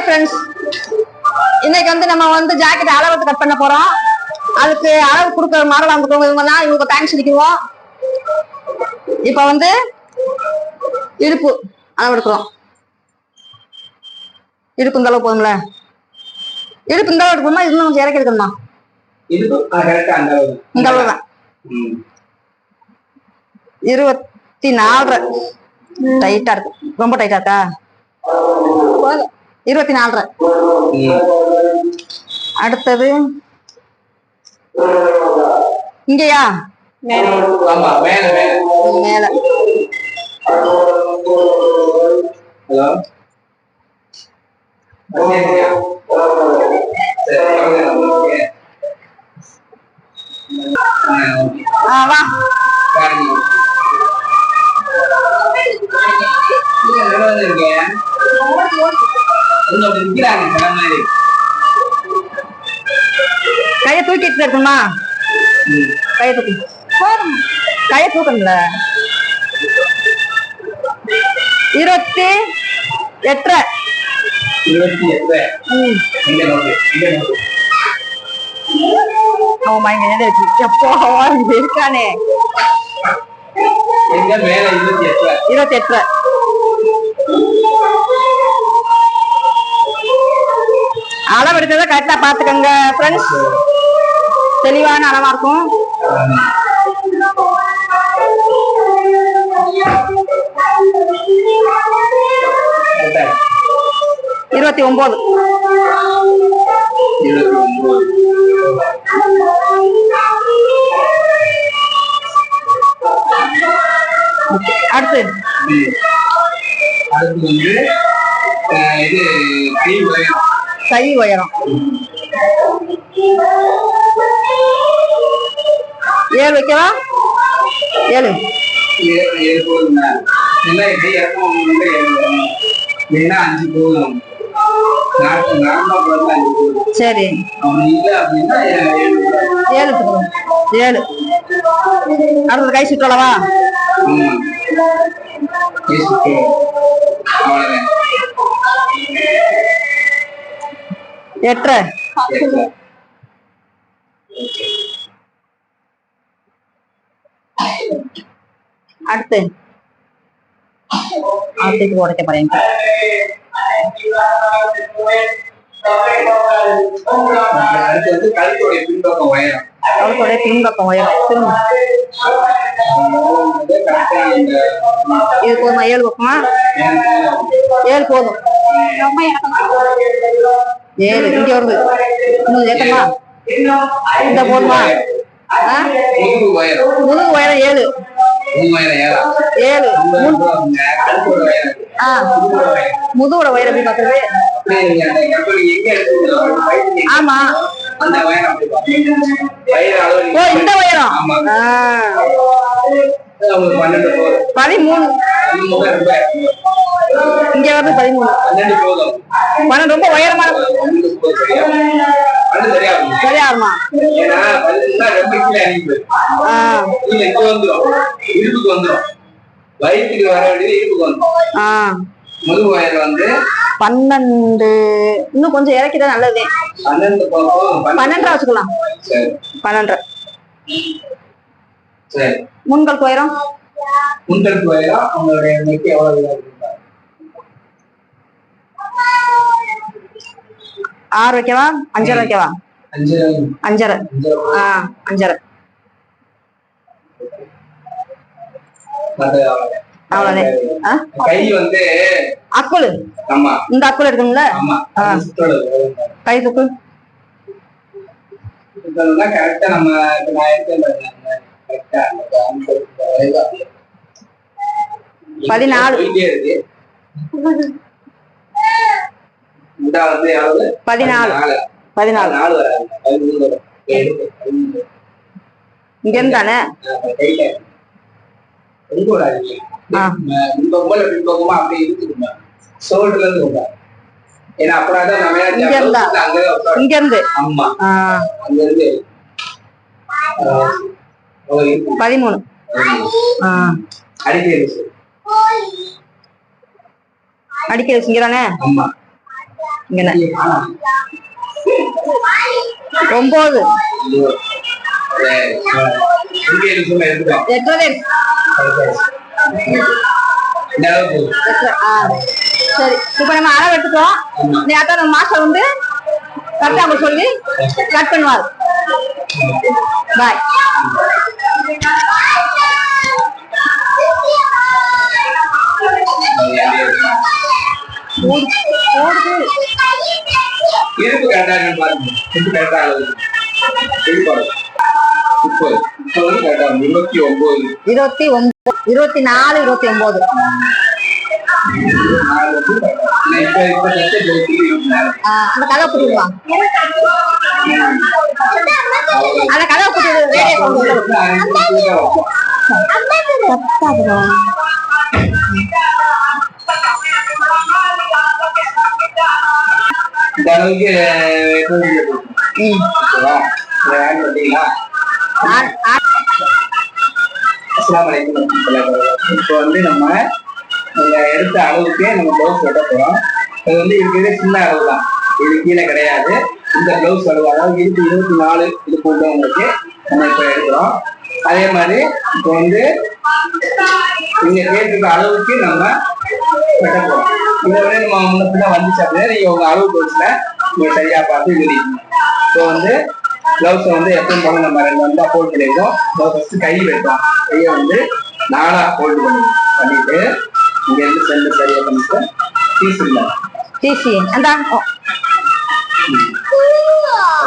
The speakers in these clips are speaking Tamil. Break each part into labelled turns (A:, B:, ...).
A: ஃப்ரெண்ட்ஸ், இன்னைக்கு வந்து நம்ம வந்து ஜாக்கெட் அளவு கட் பண்ண போறோம். அதுக்கு அளவு கொடுக்குற மாடல் அவங்க இவங்க தான். இவங்களுக்கு தேங்க்ஸ் சொல்லிக்குவோம். இப்ப வந்து இடுப்பு அளவு எடுக்கிறோம். இடுப்பு இந்த அளவு போதும்ல? இடுப்பு இந்த அளவு எடுக்கணுமா? இன்னும் கொஞ்சம் இறக்கி எடுக்கணுமா? இந்த அளவு தான். 24 டைட்டா இருக்கு. ரொம்ப டைட்டா இருக்கா? 24. அடுத்தது இங்கயா? மேல வா. கைய தூக்கிட்டு இருக்குமா? கைய தூக்கி கைய தூக்கணும்ல. 28. அவன் மயங்க எப்போ இருக்கானே. 28. அளவு எடுத்ததை கரெக்டா பாத்துக்கோங்க ஃப்ரெண்ட்ஸ். தெளிவான அளவா இருக்கும். 29. அடுத்து வந்து கை உயரம் 7 வைக்கவா? 7. சரி, 7. அடுத்தது கை சுற்றளவா? எட்டு. அடுத்து உடைக்க போறேன். கழுத்தோடைய பின்பக்கம் உயரம். இது போதுமா? 7 பக்கமா? 7 போதும். 7 இங்க வருது. இன்னும் ஏத்தமா? இந்த போதுமா? முதுகு உயரம் 7. 7. முதுவோட உயரம் எப்படி பாக்குறது? ஆமா, இந்த உயரம் 13. இங்க வந்து 13. 12 ரொம்ப உயரமான சரியாகுமா?
B: வயிற்றுக்கு வர வேண்டியது இடுப்புக்கு வந்துடும். முதுகு வயர் வந்து
A: 12. இன்னும் கொஞ்சம் இறக்கிதான் நல்லது. 12 வச்சுக்கலாம். 12. முன்கழுத்து உயரம்?
B: முன்கழுத்து உயரம் அவங்களுடைய நெக்கு எவ்வளவு?
A: 6 வைக்கவா? 5.5 வைக்கவா? 5.5. 5.5.
B: கை வந்து
A: அக்குள். இந்த அக்குள் எடுக்கணும்ல. கை தூக்கு.
B: கரெக்டா நம்ம
A: 14. 14. இங்க இருந்தானே இங்க இருந்து 13. அடிக்க வச்சுங்கிறானே. இங்க 9 8 சரி. இப்ப நம்ம அளவு எடுத்துட்டோம். நேரத்தா நம்ம மாஸ்டர் வந்து கரெக்டா அவங்க சொல்லி கட் பண்ணுவார். பாய்.
B: இருப்பு கரெக்டா பாருங்க. இருப்பு கரெக்டா அளவு 24
A: 24 29 அந்த கதை புரியுமா? அந்த கதை புரியுது.
B: இந்த அளவுக்கு இப்போ வந்து நம்ம எடுத்த அளவுக்கு நம்ம பிளவுஸ் வெட்ட போறோம். இது வந்து இருக்கிறது சின்ன அளவு தான், இது கீழே கிடையாது. இந்த பிளவுஸ் அளவு அதாவது இருக்கு 24 இது போட்டவங்களுக்கு நம்ம இப்ப எடுக்கிறோம். அதே மாதிரி இப்போ வந்து நீங்க கேட்டுருக்க அளவுக்கு நம்ம வெட்ட போறோம். இதை விட நம்ம முன்னப்பின்னா வந்துச்சு அப்படின்னா நீங்க உங்க அளவுக்கு வச்சுல நீங்க சரியா பார்த்து எழுதிக்கணும். இப்போ வந்து பிளவுஸை வந்து எப்பவும் போல நம்ம 2 வந்தா ஃபோல்ட் பண்ணிடுவோம். ஃபர்ஸ்ட் கை வைப்போம். கையை வந்து 4ஆ ஃபோல்டு பண்ணிட்டு இங்க இருந்து சென்டர் சரியா பண்ணிட்டு பீஸ் இல்ல
A: டிசி அந்த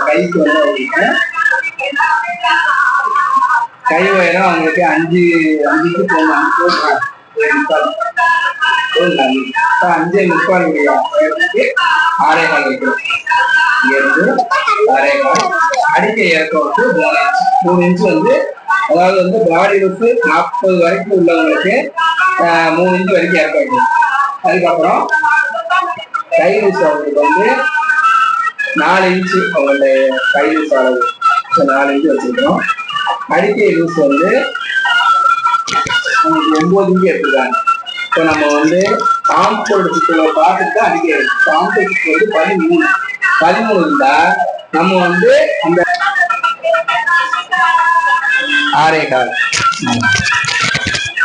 B: கைக்கு வந்து கை உயரம் அவங்களுக்கு 5க்கு போகணும். 5.45 உயரத்துக்கு 6.25 வைக்கிறோம். இங்க இருந்து 6.25 அடிக்க இறக்கம் வந்து 3 இன்ச்சு வந்து அதாவது வந்து பாடி விட்டு 40 வரைக்கும் உள்ளவங்களுக்கு 3 இன்ச்சு வரைக்கும் இறக்க வைக்கணும். அதுக்கப்புறம் கை லூஸ் அவங்களுக்கு வந்து 4 இன்ச்சு அவங்களுடைய கை லூஸ் அளவு 4 இன்ச்சு வச்சிருக்கோம். அடிக்கை லூஸ் வந்து அவங்களுக்கு 9 இன்ச்சு எடுத்துருக்காங்க. இப்போ நம்ம வந்து காம்போட சுற்றுலா பார்த்துட்டு தான் அடிக்கை காம்போ வந்து 13 இருந்தா நம்ம வந்து அந்த 6.25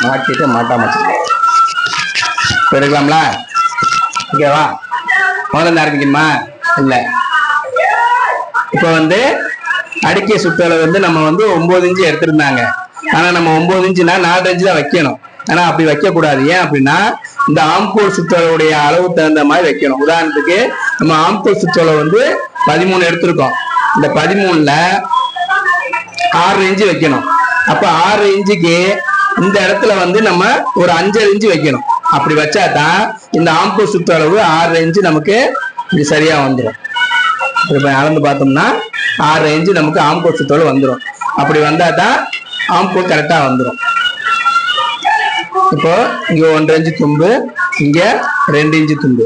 B: மாட்டிட்டு மாட்டாம இப்போ எடுக்கலாம்ல? ஓகேவா? முதல்ல ஆரம்பிக்கணுமா? இல்லை. இப்போ வந்து அடிக்கை சுற்றளவு வந்து நம்ம வந்து 9 இன்ச்சு எடுத்திருந்தாங்க. ஆனா நம்ம 9 இன்ச்சுனா 4 இன்ச்சு தான் வைக்கணும். ஆனா அப்படி வைக்க கூடாது. ஏன் அப்படின்னா இந்த ஆம்கோல் சுற்றளவுடைய அளவு தகுந்த மாதிரி வைக்கணும். உதாரணத்துக்கு நம்ம ஆம்கோல் சுற்றளவு வந்து 13 எடுத்திருக்கோம். இந்த 13ல 6 இன்ச்சு வைக்கணும். அப்ப 6 இன்ச்சுக்கு இந்த இடத்துல வந்து நம்ம ஒரு 5 இன்ச்சு வைக்கணும். அப்படி வச்சாதான் இந்த ஆம்கோல் சுற்றளவு 6 இன்ச்சு நமக்கு இது சரியா வந்துடும். இப்ப அளந்து பார்த்தோம்னா 6 இன்ச்சு நமக்கு ஆம்கோல் சுற்றளவு வந்துடும். அப்படி வந்தா தான் ஆம்கோல் கரெக்டா வந்துடும். இப்போ இங்க 1 இன்ச்சு தும்பு, இங்க 2 இன்ச்சு தும்பு,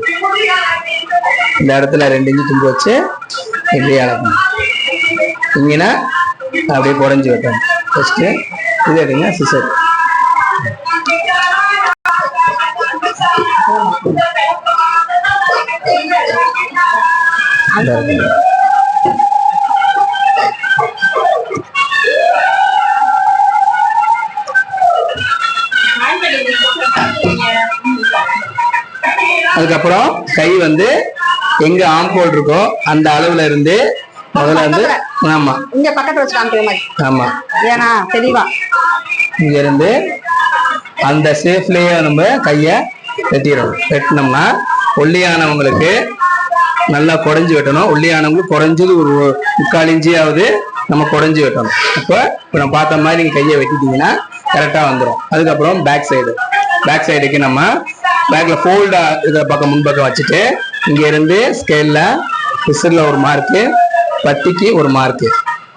B: இந்த இடத்துல 2 இன்ச்சு தும்பு வச்சு இப்படி அளக்கணும். இங்கன்னா அப்படியே குறைஞ்சி வைக்கணும். ஃபர்ஸ்ட் இது எடுங்க சிசர். அதுக்கப்புறம் கை வந்து எங்க ஆம்கோல் இருக்கோ அந்த அளவுல இருந்து முதல்ல வந்து ஆமா
A: இங்க பக்கத்துல வச்சு காமிக்கிற மாதிரி.
B: ஆமா,
A: ஏன்னா தெளிவா
B: இங்க இருந்து அந்த சேஃப்லயே நம்ம கைய வெட்டிடணும். வெட்டினோம்னா ஒல்லியானவங்களுக்கு நல்லா குறைஞ்சி வெட்டணும். ஒல்லியானவங்களுக்கு குறைஞ்சது ஒரு 3/4 இன்ச்சியாவது நம்ம குறைஞ்சி வெட்டணும். இப்போ நம்ம பார்த்த மாதிரி நீங்க கையை வெட்டிட்டீங்கன்னா கரெக்டா வந்துடும். அதுக்கப்புறம் பேக் சைடுக்கு நம்ம பேக்ல ஃபோல்டா இருக்கிற பக்கம் முன்பக்கம் வச்சுட்டு இங்க இருந்து ஸ்கேல்ல விசில்ல ஒரு மார்க்கு, பத்திக்கு ஒரு மார்க்கு.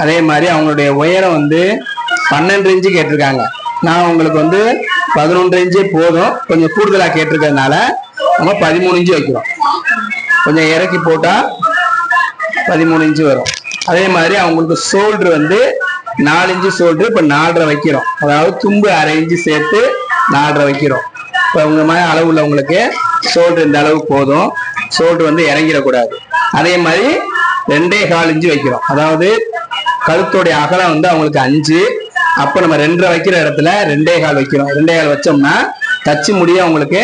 B: அதே மாதிரி அவங்களுடைய உயரம் வந்து 12 இன்ச்சு கேட்டிருக்காங்க. நான் உங்களுக்கு வந்து 11 இன்ச்சு போதும், கொஞ்சம் கூடுதலா கேட்டிருக்கிறதுனால நம்ம 13 இன்ச்சு வைக்கிறோம். கொஞ்சம் இறக்கி போட்டா 13 இன்ச்சு வரும். அதே மாதிரி அவங்களுக்கு ஷோல்டர் வந்து 4 இன்ச்சு ஷோல்டர், இப்ப 4.5 வைக்கிறோம். அதாவது தும்பு 1/2 இன்ச்சு சேர்த்து 4.5 வைக்கிறோம். இப்ப உங்க மாதிரி அளவு உள்ளவங்களுக்கு ஷோல்டர் இந்த அளவு போதும். ஷோல்டர் வந்து இறங்கிடக்கூடாது. அதே மாதிரி 2.25 இன்ச்சு வைக்கிறோம். அதாவது கழுத்தோடைய அகலம் வந்து அவங்களுக்கு 5. அப்ப நம்ம 2.5 வைக்கிற இடத்துல 2.25 வைக்கிறோம். 2.25 வச்சோம்னா தச்சு முடிய உங்களுக்கு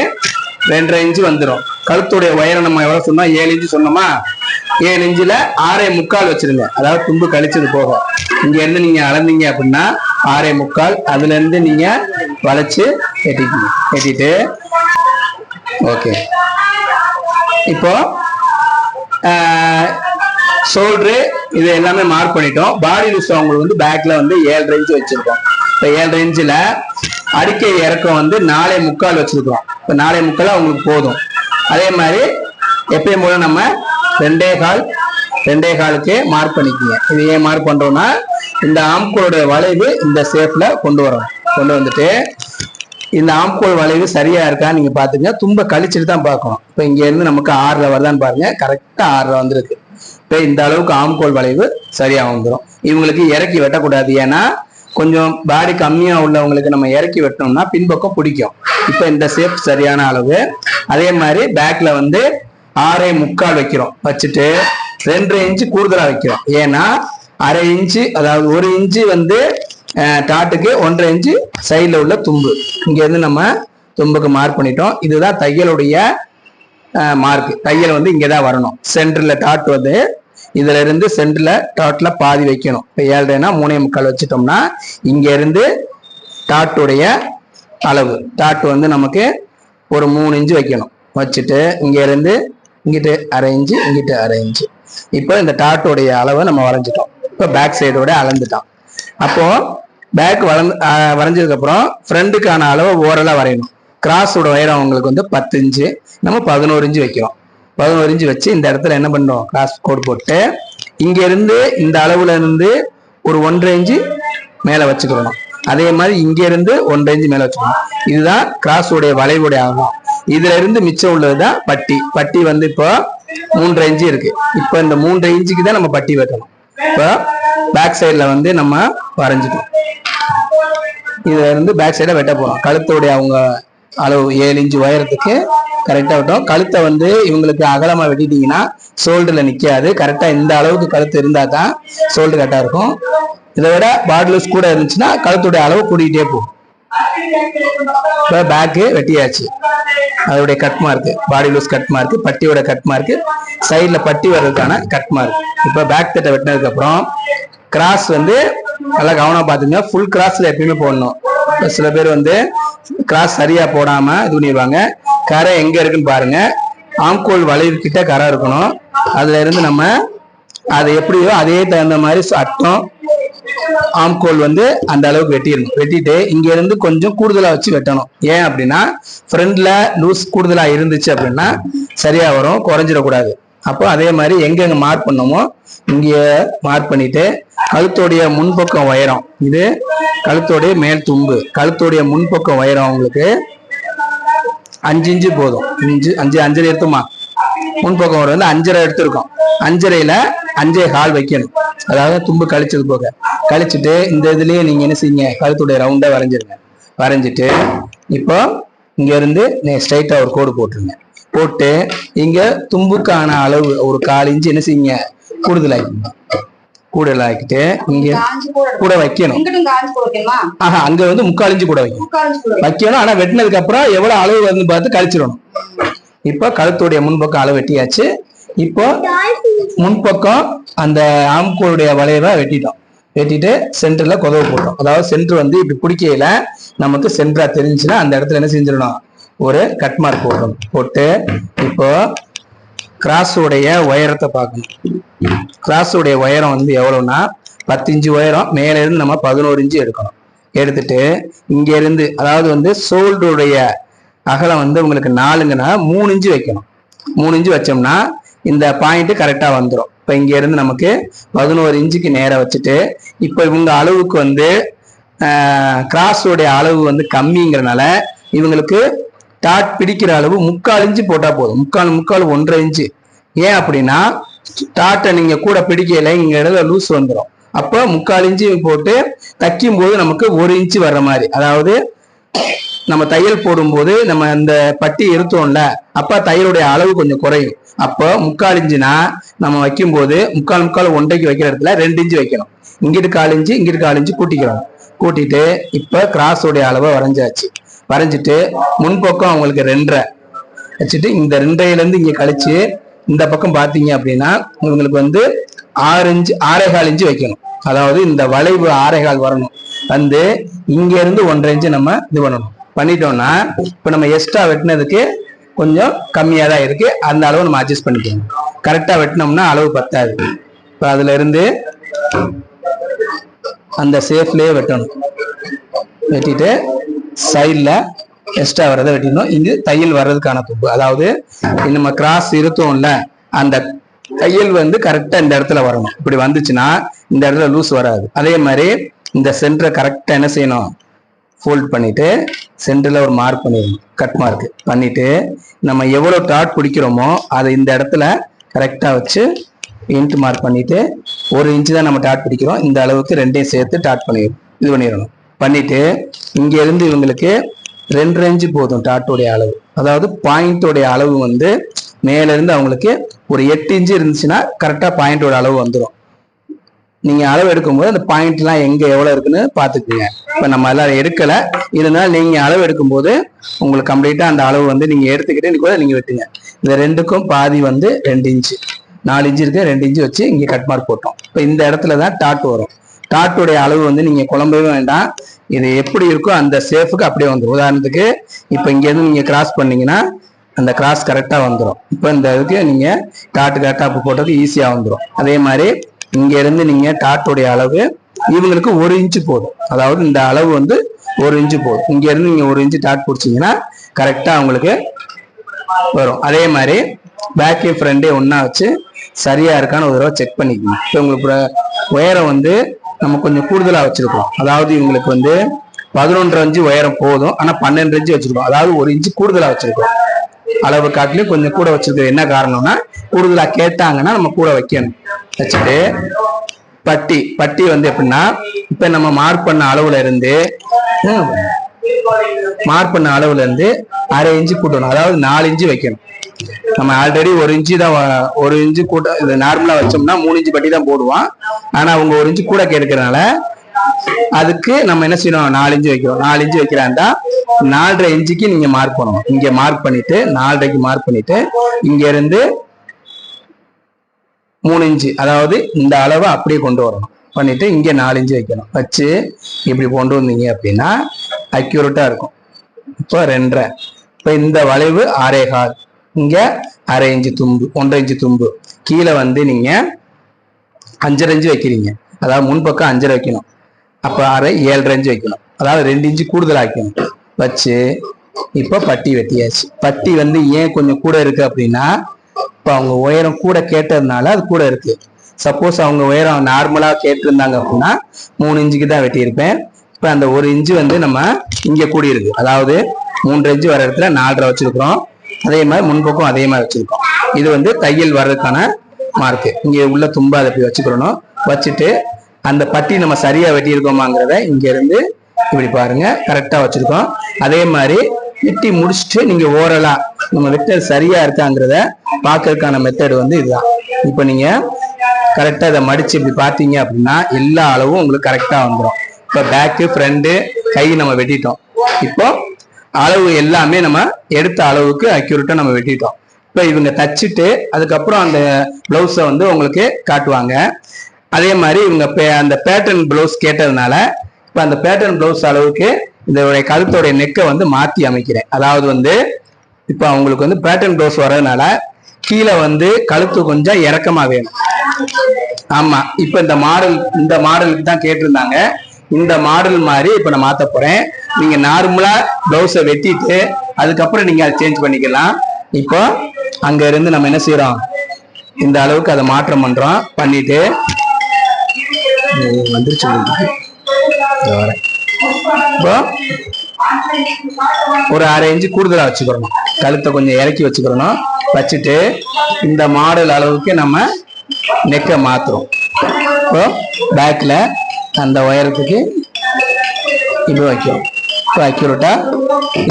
B: 2.5 இன்ச்சு வந்துடும். கழுத்துடைய உயரம் நம்ம எவ்வளவு சொன்னோம்? 7 இன்ச்சு சொன்னோமா? 7 இன்ச்சுல 6.25 வச்சிருங்க. அதாவது தும்பு கழிச்சது போக இங்க இருந்து நீங்க அளந்தீங்க அப்படின்னா 6.25. அதுல இருந்து நீங்க வளைச்சு வெட்டிட்டு ஓகே. இப்போ ஷோல்டரு இது எல்லாமே மார்க் பண்ணிட்டோம். பாடி லூஸ் அவங்களுக்கு வந்து பேக்ல வந்து 7.5 இன்ச்சு வச்சிருக்கோம். இப்போ 7.5 இன்ச்சுல அடிக்கை இறக்கம் வந்து 4.25 வச்சிருக்கோம். இப்போ 4.25 அவங்களுக்கு போதும். அதே மாதிரி எப்பயும் போல நம்ம 2.25க்கு மார்க் பண்ணிக்கோங்க. இது ஏன் மார்க் பண்றோம்னா இந்த ஆம்கோலோட வளைவு இந்த ஷேப்ல கொண்டு வந்துட்டு இந்த ஆம்கோல் வளைவு சரியா இருக்கான்னு நீங்க பாத்துங்க. தும்ப கழிச்சுட்டு தான் பார்க்கணும். இப்போ இங்க இருந்து நமக்கு 6ல வருதான்னு பாருங்க. கரெக்டா 6ல வந்திருக்கு. இப்போ இந்த அளவுக்கு ஆம்கோல் வளைவு சரியா வந்துடும். இவங்களுக்கு இறக்கி வெட்டக்கூடாது. ஏன்னா கொஞ்சம் பாடி கம்மியா உள்ளவங்களுக்கு நம்ம இறக்கி வெட்டணும்னா பின்பக்கம் பிடிக்கும். இப்போ இந்த ஷேப் சரியான அளவு. அதே மாதிரி பேக்ல வந்து 6.25 வைக்கிறோம். வச்சுட்டு 2.5 இன்ச்சு கூடுதலா வைக்கிறோம். ஏன்னா 1/2 இன்ச்சு, அதாவது 1 இன்ச்சு வந்து டாட்டுக்கு 1.5 இன்ச்சு சைட்ல உள்ள தும்பு. இங்க இருந்து நம்ம தும்புக்கு மார்க் பண்ணிட்டோம். இதுதான் தையலுடைய மார்க். தையல் வந்து இங்கதான் வரணும். சென்டர்ல டாட் வந்து இதுல இருந்து சென்டர்ல டாட்ல பாதி வைக்கணும். இப்போ 7.5னா 3.25 வச்சுட்டோம்னா இங்க இருந்து டாட்டுடைய அளவு டாட் வந்து நமக்கு ஒரு 3 இன்ச்சு வைக்கணும். வச்சுட்டு இங்க இருந்து இங்கிட்டு 1/2 இன்ச்சு, இங்கிட்டு 1/2 இன்ச்சு. இப்போ இந்த டாட்டோடைய அளவை நம்ம வரைஞ்சிட்டோம். இப்போ பேக் சைடோட அளந்துட்டோம். அப்போ பேக் வரைஞ்சதுக்கு அப்புறம் ஃப்ரண்ட்டுக்கான அளவை ஓரலா வரையணும். கிராஸோட உயரம் அவங்களுக்கு வந்து 10 இன்ச்சு, நம்ம 11 இன்ச்சு வைக்கிறோம். 11 இன்ச்சு வச்சு இந்த இடத்துல என்ன பண்றோம்? கிராஸ் கோடு போட்டு இங்க இருந்து இந்த அளவுல இருந்து ஒரு 1.5 இன்ச்சு மேல வச்சுக்கிறோம். அதே மாதிரி இங்க இருந்து 1.5 இன்ச்சு மேல வச்சுக்கணும். இதுதான் கிராஸோடைய வளைவுடைய ஆகும். இதுல இருந்து மிச்சம் உள்ளதுதான் பட்டி. பட்டி வந்து இப்போ 3.5 இன்ச்சு இருக்கு. இப்போ இந்த 3.5 இன்ச்சுக்கு தான் நம்ம பட்டி வெட்டணும். இப்போ பேக் சைட்ல வந்து நம்ம வரைஞ்சிட்டோம். இதுல இருந்து பேக் சைட வெட்ட போறோம். கழுத்தோடைய அவங்க அளவு 7 இன்ச்சு உயரத்துக்கு கரெக்டா வெட்டும். கழுத்தை வந்து இவங்களுக்கு அகலமா வெட்டிட்டீங்கன்னா ஷோல்டர்ல நிக்காது. கரெக்டா இந்த அளவுக்கு கழுத்து இருந்தா தான் ஷோல்டர் கரெக்டா இருக்கும். இதை விட பாடி லூஸ் கூட இருந்துச்சுன்னா கழுத்துடைய அளவு கூட்டிகிட்டே போகும். இப்போ பேக்கு வெட்டியாச்சு. அதோடைய கட் மார்க்கு பாடி லூஸ் கட் மார்க்கு, பட்டியோட கட் மார்க்கு, சைட்ல பட்டி வர்றதுக்கான கட் மார்க். இப்போ பேக் தட்டை வெட்டினதுக்கு அப்புறம் கிராஸ் வந்து நல்லா கவனமா பாத்துங்க. ஃபுல் கிராஸ்ல எப்பயுமே போடணும். சில பேர் வந்து கிராஸ் சரியா போடாம இது பண்ணிடுவாங்க. கரை எங்க இருக்குன்னு பாருங்க. ஆம்கோல் வளைவு கிட்ட கரை இருக்கணும். அதுல இருந்து நம்ம அது எப்படியோ அதே தகுந்த மாதிரி சட்டம் ஆம்கோல் வந்து அந்த அளவுக்கு வெட்டிடணும். வெட்டிட்டு இங்க இருந்து கொஞ்சம் கூடுதலா வச்சு வெட்டணும். ஏன் அப்படின்னா ஃப்ரண்ட்ல லூஸ் கூடுதலா இருந்துச்சு அப்படின்னா சரியா வரும், குறைஞ்சிடக்கூடாது. அப்போ அதே மாதிரி எங்க மார்க் பண்ணோமோ இங்க மார்க் பண்ணிட்டு கழுத்தோடைய முன்பக்கம் உயரம், இது கழுத்தோடைய மேல் தும்பு, கழுத்தோடைய முன்பக்கம் உயரம் உங்களுக்கு 5 இன்ச்சு போதும். 5 எடுத்துமா? முன்பக்கம் வர வந்து 5.5 எடுத்திருக்கோம். 5.5ல 5.25 வைக்கணும். அதாவது தும்பு கழிச்சது போக கழிச்சுட்டு இந்த இதுலயே நீங்க என்ன செய்யுங்க? கழுத்துடைய ரவுண்டா வரைஞ்சிருங்க. வரைஞ்சிட்டு இப்போ இங்க இருந்து ஸ்ட்ரைட்டா ஒரு கோடு போட்டுருங்க. போட்டு இங்க தும்புக்கான அளவு ஒரு 1/4 இன்ச்சு என்ன செய்யுங்க? கூடுதலாக்கிட்டு இங்க கூட வைக்கணும். அங்க வந்து 3/4 இன்ச்சு கூட வைக்கணும். ஆனா வெட்டினதுக்கு அப்புறம் எவ்வளவு அளவு வந்து பார்த்து கழிச்சிடணும். இப்போ கழுத்துடைய முன்பக்கம் அளவு வெட்டியாச்சு. இப்போ முன்பக்கம் அந்த ஆம்கோளுடைய வளைவை வெட்டிட்டோம். வெட்டிட்டு சென்டர்ல கொதவு போட்டோம். அதாவது சென்டர் வந்து இப்படி பிடிக்கையில நமக்கு சென்டரா தெரிஞ்சுன்னா அந்த இடத்துல என்ன செஞ்சிடணும்? ஒரு கட் மார்க் போடணும். போட்டு இப்போ கிராஸோடைய உயரத்தை பார்க்கணும். கிராஸோடைய உயரம் வந்து எவ்வளவுன்னா 10 இன்ச்சு உயரம். மேல இருந்து நம்ம 11 இன்ச்சு எடுக்கணும். எடுத்துட்டு இங்க இருந்து அதாவது வந்து ஷோல்டருடைய அகலம் வந்து உங்களுக்கு 4ங்கன்னா 3 இன்ச்சு வைக்கணும். 3 இன்ச்சு வச்சோம்னா இந்த பாயிண்ட் கரெக்டா வந்துடும். இப்ப இங்க இருந்து நமக்கு 11 இன்ச்சுக்கு நேரம் வச்சுட்டு இப்ப இவங்க அளவுக்கு வந்து கிராஸோடைய அளவு வந்து கம்மிங்கிறனால இவங்களுக்கு டாட் பிடிக்கிற அளவு 3/4 இன்ச்சு போட்டா போதும். 3/4 1.5 இன்ச்சு. ஏன் அப்படின்னா டாட்டை நீங்க கூட பிடிக்கல, இங்க இடத்துல லூஸ் வந்துடும். அப்போ 3/4 இன்ச்சு போட்டு தைக்கும் போது நமக்கு 1 இன்ச்சு வர்ற மாதிரி, அதாவது நம்ம தையல் போடும்போது நம்ம அந்த பட்டி எடுத்தோம்ல அப்ப தையலுடைய அளவு கொஞ்சம் குறையும். அப்போ 3/4 இன்ச்சுனா நம்ம வைக்கும்போது 3/4 1/2க்கு வைக்கிற இடத்துல 2 இன்ச்சு வைக்கணும். இங்கிட்டு 1/4 இன்ச்சு இங்கிட்டு 1/4 இன்ச்சு கூட்டிக்கிறோம். கூட்டிட்டு இப்ப கிராஸோடைய அளவை வரைஞ்சாச்சு. வரைஞ்சிட்டு முன்பக்கம் அவங்களுக்கு 2.5 வச்சுட்டு இந்த 2.5ல இருந்து இங்க கழிச்சு இந்த பக்கம் பாத்தீங்க அப்படின்னா இவங்களுக்கு வந்து 6 இன்ச்சு 6.25 இன்ச்சு வைக்கணும். அதாவது இந்த வளைவு 6.25 வரணும். வந்து இங்க இருந்து 1.5 இன்ச்சு நம்ம இது பண்ணணும். பண்ணிட்டோம்னா இப்ப நம்ம எக்ஸ்ட்ரா வெட்டினதுக்கு கொஞ்சம் கம்மியா தான் இருக்கு. அந்த அளவு நம்ம அட்ஜஸ்ட் பண்ணிக்கணும். கரெக்டா வெட்டினோம்னா அளவு பத்தாது. இப்ப அதுல இருந்து அந்த சேஃப்லயே வெட்டணும். வெட்டிட்டு சைட்ல எக்ஸ்ட்ரா வர்றதை வெட்டிடணும். இங்கு தையல் வர்றதுக்கான துப்பு, அதாவது நம்ம கிராஸ் இருத்தோம்ல அந்த தையல் வந்து கரெக்டா இந்த இடத்துல வரணும். இப்படி வந்துச்சுன்னா இந்த இடத்துல லூஸ் வராது. அதே மாதிரி இந்த சென்டரை கரெக்டா என்ன செய்யணும், ஃபோல்ட் பண்ணிட்டு சென்டர்ல ஒரு மார்க் பண்ணிடணும். கட் மார்க் பண்ணிட்டு நம்ம எவ்வளவு டாட் பிடிக்கிறோமோ அதை இந்த இடத்துல கரெக்டா வச்சு இன்ட் மார்க் பண்ணிட்டு 1 இன்ச்சு தான் நம்ம டாட் பிடிக்கிறோம். இந்த அளவுக்கு 2ஐயும் சேர்த்து டாட் இது பண்ணிடணும். பண்ணிட்டு இங்க இருந்து இவங்களுக்கு 2.5 இன்ச்சு போதும் டாட்டோடைய அளவு. அதாவது பாயிண்டோடைய அளவு வந்து மேல இருந்து அவங்களுக்கு ஒரு 8 இன்ச்சு இருந்துச்சுன்னா கரெக்டா பாயிண்டோட அளவு வந்துடும். நீங்க அளவு எடுக்கும்போது அந்த பாயிண்ட் எல்லாம் எங்க எவ்வளவு இருக்குன்னு பாத்துக்குங்க. இப்ப நம்ம எல்லாம் எடுக்கல, இதனால நீங்க அளவு எடுக்கும்போது உங்களுக்கு கம்ப்ளீட்டா அந்த அளவு வந்து நீங்க எடுத்துக்கிட்டு கூட நீங்க வெட்டுங்க. இந்த ரெண்டுக்கும் பாதி வந்து 2 இன்ச்சு 4 இன்ச்சு இருக்கு, 2 இன்ச்சு வச்சு இங்க கட் மார்க் போட்டோம். இப்ப இந்த இடத்துலதான் டாட் வரும். டாட்டோடைய அளவு வந்து நீங்க குழம்பவே வேண்டாம், இது எப்படி இருக்கோ அந்த சேஃபுக்கு அப்படியே வந்துடும். உதாரணத்துக்கு இப்ப இங்க இருந்து நீங்க கிராஸ் பண்ணீங்கன்னா அந்த கிராஸ் கரெக்டா வந்துடும். இப்ப இந்த இதுக்கு நீங்க டாட்டு கரெக்டா போட்டது ஈஸியா வந்துடும். அதே மாதிரி இங்க இருந்து நீங்க டாட்டோடைய அளவு இவங்களுக்கு 1 இன்ச்சு போதும். அதாவது இந்த அளவு வந்து 1 இன்ச்சு போதும். இங்க இருந்து நீங்க 1 இன்ச்சு டாட் பிடிச்சீங்கன்னா கரெக்டா அவங்களுக்கு வரும். அதே மாதிரி பேக்கே ஃப்ரண்டே ஒன்னா வச்சு சரியா இருக்கான்னு ஒரு தடவை செக் பண்ணிக்கணும். இப்போ உங்களுக்கு உயரம் வந்து நம்ம கொஞ்சம் கூடுதலா வச்சிருக்கோம். அதாவது இவங்களுக்கு வந்து 11.5 இன்ச்சு உயரம் போதும், ஆனா 12 இன்ச்சு வச்சிருக்கோம். அதாவது 1 இன்ச்சு கூடுதலா வச்சிருக்கோம். அளவு காட்டிலும் கொஞ்சம் கூட வச்சிருக்கோம். என்ன காரணம்னா கூடுதலா கேட்டாங்கன்னா நம்ம கூட வைக்கணும். வச்சுட்டு பட்டி வந்து எப்படின்னா இப்ப நம்ம மார்க் பண்ண அளவுல இருந்து 1/2 இன்ச்சு கூட்டணும். அதாவது 4 இன்ச்சு வைக்கணும். நம்ம ஆல்ரெடி 1 இன்ச்சு தான் 1 இன்ச்சு கூட்ட இது நார்மலா வச்சோம்னா 3 இன்ச்சு பட்டி தான் போடுவான். ஆனா அவங்க 1 இன்ச்சு கூட கேட்கறதுனால அதுக்கு நம்ம என்ன செய்யணும், 4 இன்ச்சு வைக்கிறோம். 4 இன்ச்சு வைக்கிறாண்டா 4.5 இன்ச்சுக்கு நீங்க மார்க் பண்ணணும். இங்க மார்க் பண்ணிட்டு 4.5க்கு மார்க் பண்ணிட்டு இங்க இருந்து 3 இன்ச்சு, அதாவது இந்த அளவை அப்படியே கொண்டு வரணும். பண்ணிட்டு இங்க 4 இன்ச்சு வைக்கணும். வச்சு இப்படி கொண்டு வந்தீங்க அப்படின்னா அக்யூரேட்டா இருக்கும். இப்போ 2.5. இப்ப இந்த வளைவு 6.25, இங்க 1/2 இன்ச்சு தும்பு 1.5 இன்ச்சு தும்பு. கீழே வந்து நீங்க 5.5 இன்ச்சு வைக்கிறீங்க. அதாவது முன்பக்கம் 5.5 வைக்கணும். அப்ப 6 7.5 இன்ச்சு வைக்கணும். அதாவது 2 இன்ச்சு கூடுதல் ஆக்கணும். வச்சு இப்ப பட்டி வெட்டியாச்சு. பட்டி வந்து ஏன் கொஞ்சம் கூட இருக்கு அப்படின்னா இப்ப அவங்க உயரம் கூட கேட்டதுனால அது கூட இருக்கு. சப்போஸ் அவங்க உயரம் நார்மலா கேட்டிருந்தாங்க அப்படின்னா 3 இன்ச்சுக்கு தான் வெட்டியிருப்பேன். இப்ப அந்த 1 இன்ச்சு வந்து நம்ம இங்க கூடி இருக்கு. அதாவது 3 இன்ச்சு வர இடத்துல 4.5 வச்சிருக்கிறோம். அதே மாதிரி முன்பக்கம் அதே மாதிரி வச்சிருக்கோம். இது வந்து தையல் வர்றதுக்கான மார்க்கு. இங்க உள்ள தும்பா அதை போய் வச்சுக்கிறணும். வச்சுட்டு அந்த பட்டி நம்ம சரியா வெட்டியிருக்கோமாங்கிறத இங்க இருந்து இப்படி பாருங்க, கரெக்டா வச்சிருக்கோம். அதே மாதிரி வெட்டி முடிச்சுட்டு நீங்க ஓரலா நம்ம வெட்டது சரியா இருக்காங்கிறத பாக்குறதுக்கான மெத்தட் வந்து இதுதான். இப்ப நீங்க கரெக்டா இதை மடிச்சு இப்படி பாத்தீங்க அப்படின்னா எல்லா அளவும் உங்களுக்கு கரெக்டா வந்துடும். இப்ப பேக்கு ஃப்ரண்ட் கை நம்ம வெட்டிட்டோம். இப்போ அளவு எல்லாமே நம்ம எடுத்த அளவுக்கு அக்யூரேட்டா நம்ம வெட்டிட்டோம். இப்ப இவங்க தச்சுட்டு அதுக்கப்புறம் அந்த பிளவுஸை வந்து உங்களுக்கு காட்டுவாங்க. அதே மாதிரி இவங்க அந்த பேட்டர்ன் பிளவுஸ் கேட்டதுனால இப்ப அந்த பேட்டர்ன் பிளவுஸ் அளவுக்கு இந்த கழுத்தோடைய நெக்கை வந்து மாத்தி அமைக்கிறேன். அதாவது வந்து இப்ப அவங்களுக்கு வந்து பேட்டர்ன் பிளவுஸ் வர்றதுனால கீழே வந்து கழுத்து கொஞ்சம் இறக்கமா வேணும். ஆமா, இப்ப இந்த மாடலுக்கு தான் கேட்டிருந்தாங்க. இந்த மாடல் மாதிரி இப்ப நான் மாத்த போறேன். நீங்க நார்மலா பிளவுஸை வெட்டிட்டு அதுக்கப்புறம் நீங்க அதை சேஞ்ச் பண்ணிக்கலாம். இப்போ அங்க இருந்து நம்ம என்ன செய்யறோம், இந்த அளவுக்கு அதை மாற்றம் பண்றோம். பண்ணிட்டு வந்துருச்சு. இப்போ ஒரு 1/2 இன்ச்சு கூடுதலா வச்சுக்கிறோம். கழுத்தை கொஞ்சம் இறக்கி வச்சுக்கிறோம். வச்சுட்டு இந்த மாடல் அளவுக்கு நம்ம நெக்கை மாத்துறோம். இப்போ பேக்ல அந்த உயரத்துக்கு இப்படி வைக்கிறோம். அக்யூரேட்டா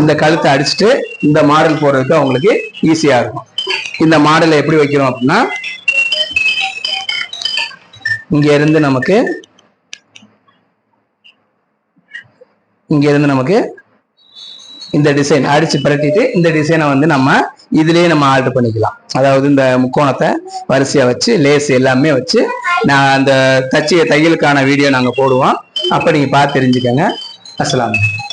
B: இந்த கழுத்தை அடிச்சுட்டு இந்த மாடல் போடுறதுக்கு அவங்களுக்கு ஈஸியா இருக்கும். இந்த மாடலை எப்படி வைக்கிறோம் அப்படின்னா, இங்க இருந்து நமக்கு இந்த டிசைன் அடிச்சு பிரட்டிட்டு இந்த டிசைனை வந்து நம்ம இதுலயே நம்ம ஆல்டர் பண்ணிக்கலாம். அதாவது இந்த முக்கோணத்தை வரிசையா வச்சு லேஸ் எல்லாமே வச்சு நான் அந்த தையலுக்கான வீடியோ நாங்க போடுவோம். அப்ப நீங்க பார்த்து தெரிஞ்சுக்கங்க. அஸ்ஸலாமு அலைக்கும்.